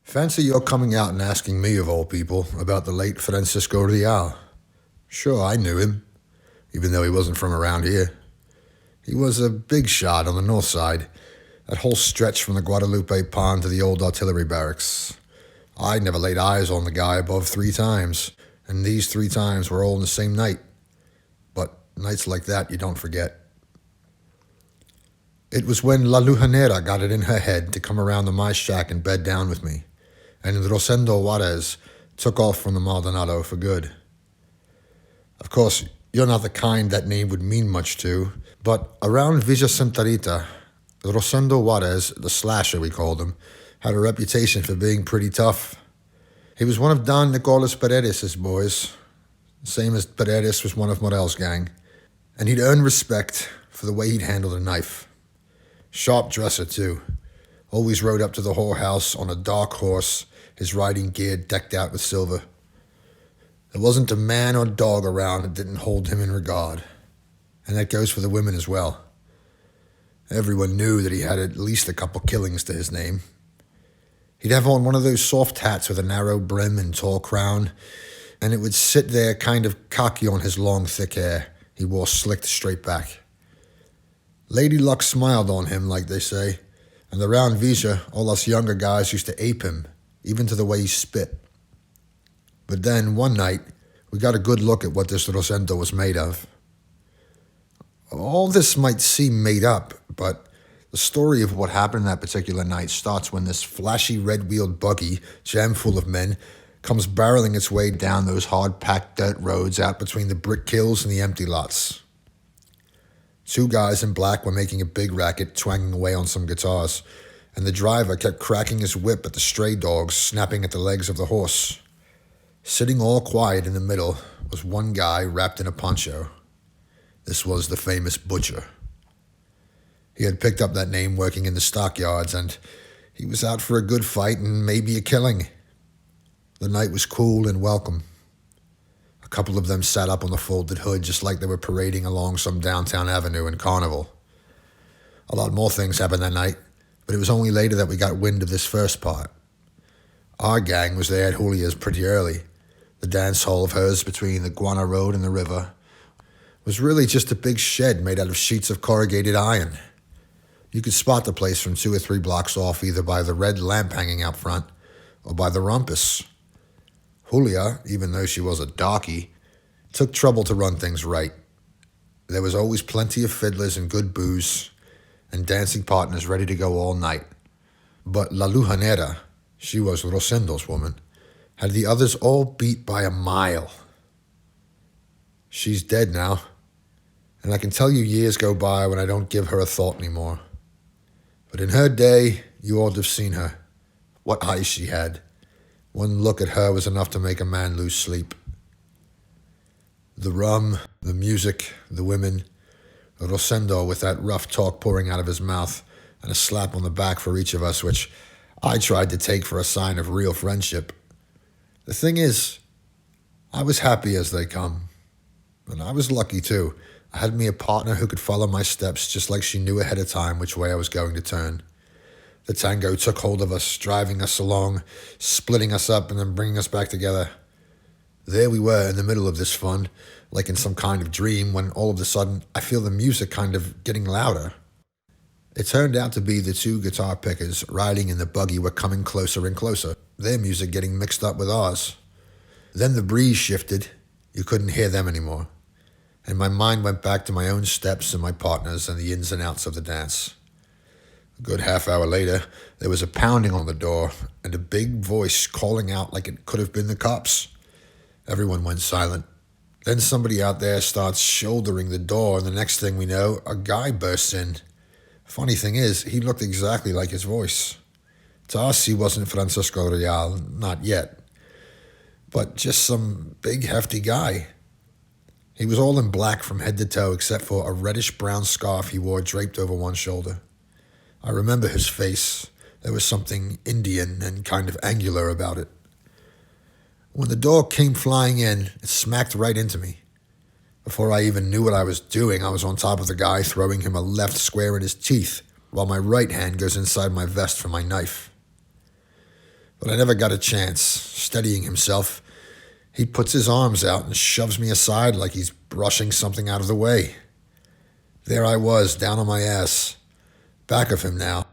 Fancy your coming out and asking me, of all people, about the late Francisco Real. Sure, I knew him, even though he wasn't from around here. He was a big shot on the north side, that whole stretch from the Guadalupe Pond to the old artillery barracks. I never laid eyes on the guy above 3 times, and these 3 times were all in the same night. But nights like that you don't forget. It was when La Lujanera got it in her head to come around to my shack and bed down with me, and Rosendo Juarez took off from the Maldonado for good. Of course, you're not the kind that name would mean much to, but around Villa Santa Rita, Rosendo Juarez, the slasher we called him, had a reputation for being pretty tough. He was one of Don Nicolas Paredes' boys, same as Paredes was one of Morel's gang, and he'd earned respect for the way he'd handled a knife. Sharp dresser, too. Always rode up to the whorehouse on a dark horse, his riding gear decked out with silver. There wasn't a man or dog around that didn't hold him in regard. And that goes for the women as well. Everyone knew that he had at least a couple killings to his name. He'd have on one of those soft hats with a narrow brim and tall crown, and it would sit there kind of cocky on his long, thick hair he wore slicked straight back. Lady Luck smiled on him, like they say, and around Villa, all us younger guys used to ape him, even to the way he spit. But then, one night, we got a good look at what this Rosendo was made of. All this might seem made up, but the story of what happened that particular night starts when this flashy red-wheeled buggy, jam full of men, comes barreling its way down those hard-packed dirt roads out between the brick kilns and the empty lots. 2 guys in black were making a big racket, twanging away on some guitars, and the driver kept cracking his whip at the stray dogs snapping at the legs of the horse. Sitting all quiet in the middle was one guy wrapped in a poncho. This was the famous Butcher. He had picked up that name working in the stockyards, and he was out for a good fight and maybe a killing. The night was cool and welcome. A couple of them sat up on the folded hood just like they were parading along some downtown avenue in Carnival. A lot more things happened that night, but it was only later that we got wind of this first part. Our gang was there at Julia's pretty early. The dance hall of hers between the Guana Road and the river was really just a big shed made out of sheets of corrugated iron. You could spot the place from 2 or 3 blocks off either by the red lamp hanging out front or by the rumpus. Julia, even though she was a darky, took trouble to run things right. There was always plenty of fiddlers and good booze and dancing partners ready to go all night. But La Lujanera, she was Rosendo's woman, had the others all beat by a mile. She's dead now, and I can tell you years go by when I don't give her a thought anymore. But in her day, you ought to have seen her. What eyes she had. One look at her was enough to make a man lose sleep. The rum, the music, the women, Rosendo with that rough talk pouring out of his mouth, and a slap on the back for each of us, which I tried to take for a sign of real friendship. The thing is, I was happy as they come. And I was lucky, too. I had me a partner who could follow my steps just like she knew ahead of time which way I was going to turn. The tango took hold of us, driving us along, splitting us up, and then bringing us back together. There we were in the middle of this fun, like in some kind of dream, when all of a sudden I feel the music kind of getting louder. It turned out to be the 2 guitar pickers riding in the buggy were coming closer and closer, their music getting mixed up with ours. Then the breeze shifted. You couldn't hear them anymore. And my mind went back to my own steps and my partners and the ins and outs of the dance. A good half hour later, there was a pounding on the door and a big voice calling out like it could have been the cops. Everyone went silent. Then somebody out there starts shouldering the door, and the next thing we know, a guy bursts in. Funny thing is, he looked exactly like his voice. To us, he wasn't Francisco Real, not yet, but just some big, hefty guy. He was all in black from head to toe except for a reddish-brown scarf he wore draped over one shoulder. I remember his face. There was something Indian and kind of angular about it. When the door came flying in, it smacked right into me. Before I even knew what I was doing, I was on top of the guy, throwing him a left square in his teeth, while my right hand goes inside my vest for my knife. But I never got a chance. Steadying himself, he puts his arms out and shoves me aside like he's brushing something out of the way. There I was, down on my ass, back of him now,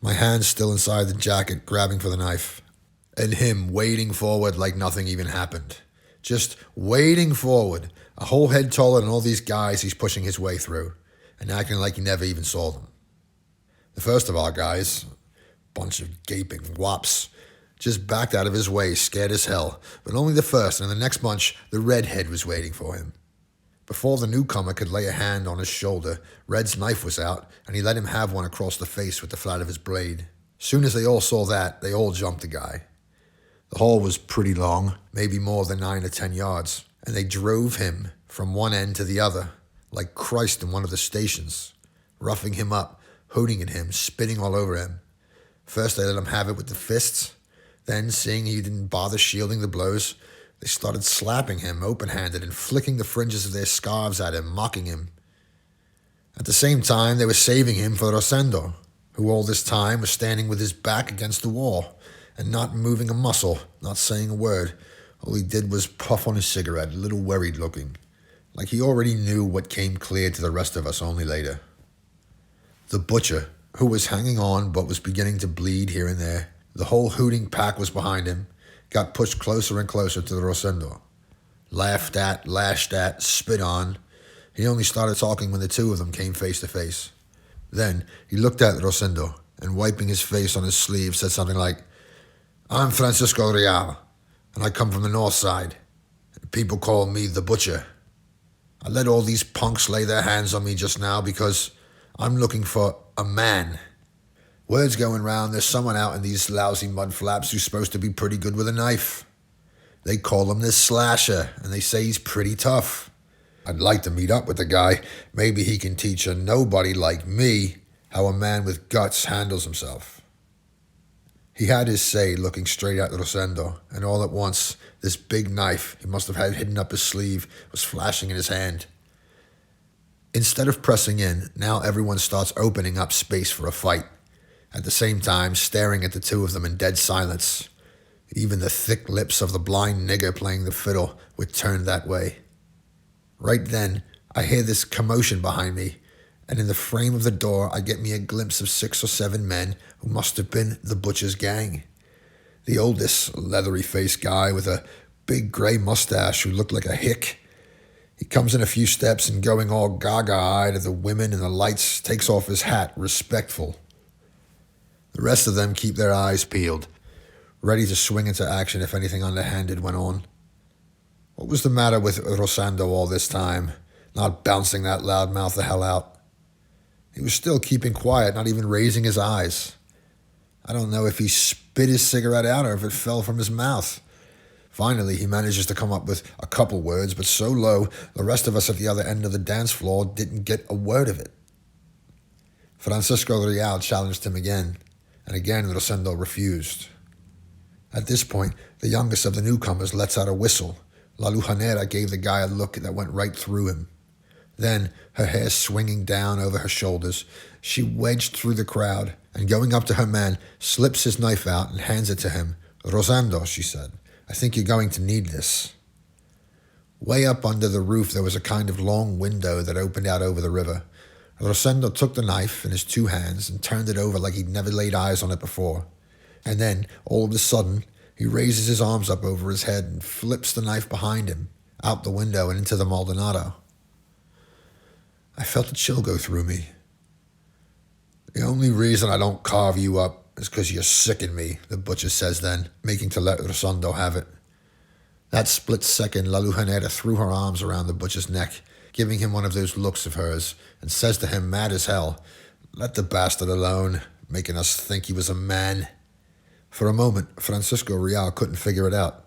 my hands still inside the jacket, grabbing for the knife, and him wading forward like nothing even happened. Just wading forward, a whole head taller than all these guys he's pushing his way through, and acting like he never even saw them. The first of our guys, bunch of gaping wops, just backed out of his way, scared as hell, but only the first, and in the next bunch, the redhead was waiting for him. Before the newcomer could lay a hand on his shoulder, Red's knife was out, and he let him have one across the face with the flat of his blade. Soon as they all saw that, they all jumped the guy. The hall was pretty long, maybe more than 9 or 10 yards, and they drove him from one end to the other, like Christ in one of the stations, roughing him up, hooting at him, spitting all over him. First they let him have it with the fists, then, seeing he didn't bother shielding the blows, they started slapping him open-handed and flicking the fringes of their scarves at him, mocking him. At the same time, they were saving him for Rosendo, who all this time was standing with his back against the wall and not moving a muscle, not saying a word. All he did was puff on his cigarette, a little worried looking, like he already knew what came clear to the rest of us only later. The butcher, who was hanging on but was beginning to bleed here and there, the whole hooting pack was behind him, got pushed closer and closer to the Rosendo. Laughed at, lashed at, spit on. He only started talking when the two of them came face to face. Then he looked at Rosendo and, wiping his face on his sleeve, said something like, "I'm Francisco Real, and I come from the north side. People call me the Butcher. I let all these punks lay their hands on me just now because I'm looking for a man. Word's going round there's someone out in these lousy mud flaps who's supposed to be pretty good with a knife. They call him the Slasher, and they say he's pretty tough. I'd like to meet up with the guy. Maybe he can teach a nobody like me how a man with guts handles himself." He had his say, looking straight at Rosendo, and all at once, this big knife he must have had hidden up his sleeve was flashing in his hand. Instead of pressing in, now everyone starts opening up space for a fight, at the same time staring at the two of them in dead silence. Even the thick lips of the blind nigger playing the fiddle were turned that way. Right then, I hear this commotion behind me, and in the frame of the door I get me a glimpse of 6 or 7 men who must have been the butcher's gang. The oldest, leathery-faced guy with a big gray mustache who looked like a hick. He comes in a few steps and, going all gaga-eyed at the women and the lights, takes off his hat, respectful. The rest of them keep their eyes peeled, ready to swing into action if anything underhanded went on. What was the matter with Rosendo all this time, not bouncing that loudmouth the hell out? He was still keeping quiet, not even raising his eyes. I don't know if he spit his cigarette out or if it fell from his mouth. Finally, he manages to come up with a couple words, but so low, the rest of us at the other end of the dance floor didn't get a word of it. Francisco Real challenged him again, and again Rosendo refused. At this point, the youngest of the newcomers lets out a whistle. La Lujanera gave the guy a look that went right through him. Then, her hair swinging down over her shoulders, she wedged through the crowd, and going up to her man, slips his knife out and hands it to him. "Rosendo," she said, "I think you're going to need this." Way up under the roof there was a kind of long window that opened out over the river. Rosendo took the knife in his 2 hands and turned it over like he'd never laid eyes on it before. And then, all of a sudden, he raises his arms up over his head and flips the knife behind him, out the window and into the Maldonado. I felt a chill go through me. "The only reason I don't carve you up is because you're sick me," the butcher says then, making to let Rosendo have it. That split second, La Lujanera threw her arms around the butcher's neck, giving him one of those looks of hers, and says to him, mad as hell, "Let the bastard alone, making us think he was a man." For a moment, Francisco Real couldn't figure it out.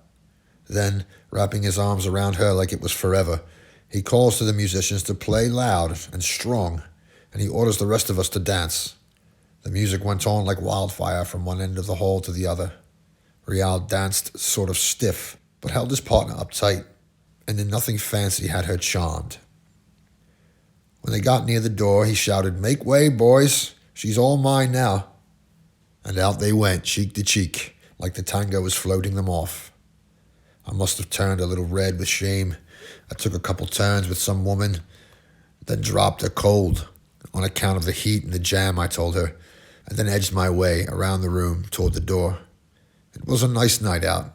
Then, wrapping his arms around her like it was forever, he calls to the musicians to play loud and strong, and he orders the rest of us to dance. The music went on like wildfire from one end of the hall to the other. Real danced sort of stiff, but held his partner up tight, and in nothing fancy had her charmed. When they got near the door, he shouted, "Make way, boys. She's all mine now." And out they went, cheek to cheek, like the tango was floating them off. I must have turned a little red with shame. I took a couple turns with some woman, then dropped her cold on account of the heat and the jam, I told her, and then edged my way around the room toward the door. It was a nice night out,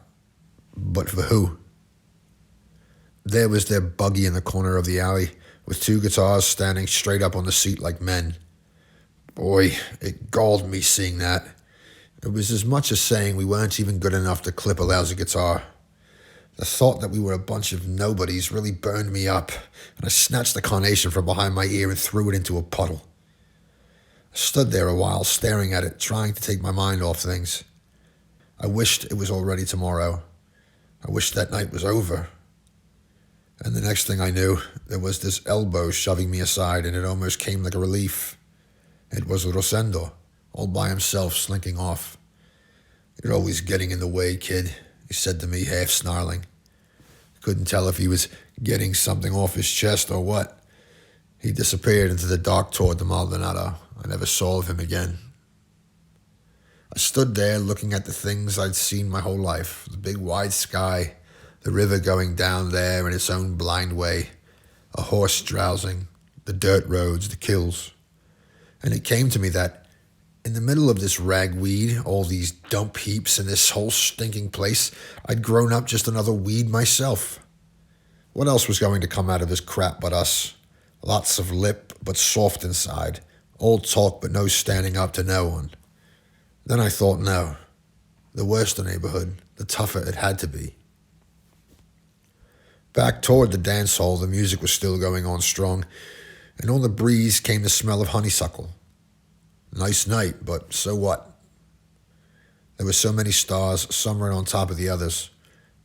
but for who? There was their buggy in the corner of the alley, with 2 guitars standing straight up on the seat like men. Boy, it galled me seeing that. It was as much as saying we weren't even good enough to clip a lousy guitar. The thought that we were a bunch of nobodies really burned me up, and I snatched the carnation from behind my ear and threw it into a puddle. I stood there a while, staring at it, trying to take my mind off things. I wished it was already tomorrow. I wished that night was over. And the next thing I knew, there was this elbow shoving me aside, and it almost came like a relief. It was Rosendo, all by himself, slinking off. "You're always getting in the way, kid," he said to me, half snarling. Couldn't tell if he was getting something off his chest or what. He disappeared into the dark toward the Maldonado. I never saw of him again. I stood there looking at the things I'd seen my whole life, the big wide sky, the river going down there in its own blind way, a horse drowsing, the dirt roads, the kills. And it came to me that in the middle of this ragweed, all these dump heaps and this whole stinking place, I'd grown up just another weed myself. What else was going to come out of this crap but us? Lots of lip, but soft inside. All talk, but no standing up to no one. Then I thought, no. The worse the neighborhood, the tougher it had to be. Back toward the dance hall, the music was still going on strong, and on the breeze came the smell of honeysuckle. Nice night, but so what? There were so many stars, some right on top of the others.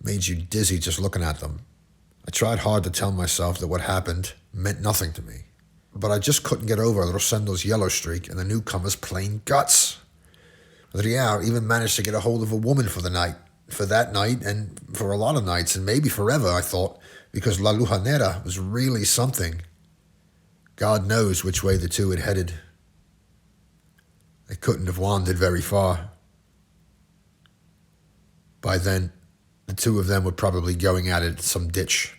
Made you dizzy just looking at them. I tried hard to tell myself that what happened meant nothing to me, but I just couldn't get over Rosendo's yellow streak and the newcomer's plain guts. Rial even managed to get a hold of a woman for the night, for that night and for a lot of nights, and maybe forever, I thought, because La Lujanera was really something. God knows which way the two had headed. They couldn't have wandered very far. By then, the two of them were probably going at it in some ditch.